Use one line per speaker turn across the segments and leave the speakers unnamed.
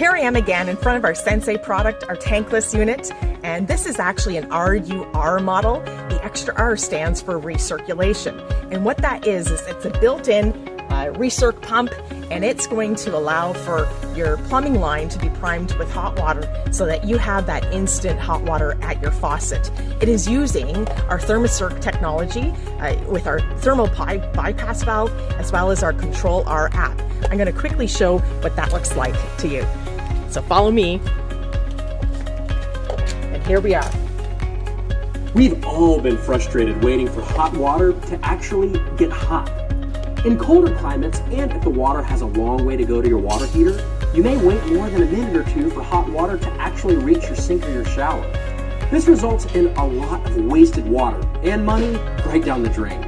Here I am again in front of our SENSEI product, our tankless unit, and this is actually an RUR model. The extra R stands for recirculation, and what that is it's a built-in recirc pump, and it's going to allow for your plumbing line to be primed with hot water so that you have that instant hot water at your faucet. It is using our ThermoCirc technology with our thermal bypass valve as well as our Control R app. I'm going to quickly show what that looks like to you. So follow me, and here we are.
We've all been frustrated waiting for hot water to actually get hot. In colder climates, and if the water has a long way to go to your water heater, you may wait more than a minute or two for hot water to actually reach your sink or your shower. This results in a lot of wasted water and money right down the drain.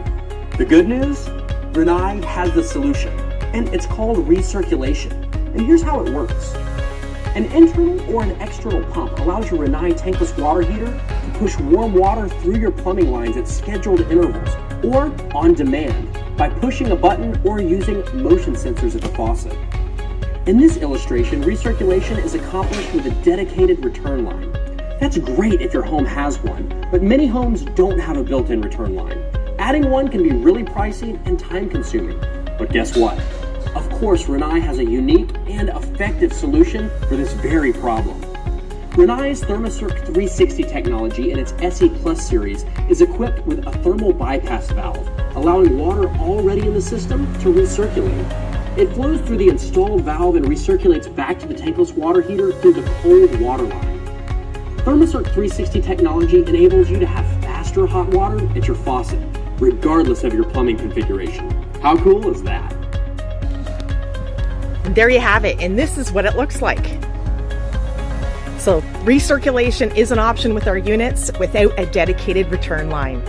The good news? Rinnai has the solution, and it's called recirculation. And here's how it works. An internal or an external pump allows your Rinnai tankless water heater to push warm water through your plumbing lines at scheduled intervals or on demand by pushing a button or using motion sensors at the faucet. In this illustration, recirculation is accomplished with a dedicated return line. That's great if your home has one, but many homes don't have a built-in return line. Adding one can be really pricey and time-consuming. But guess what? Of course, Rinnai has a unique and effective solution for this very problem. Rinnai's ThermoCirc 360 technology in its SE Plus series is equipped with a thermal bypass valve, allowing water already in the system to recirculate. It flows through the installed valve and recirculates back to the tankless water heater through the cold water line. ThermoCirc 360 technology enables you to have faster hot water at your faucet, regardless of your plumbing configuration. How cool is that?
And there you have it, and this is what it looks like. So recirculation is an option with our units without a dedicated return line.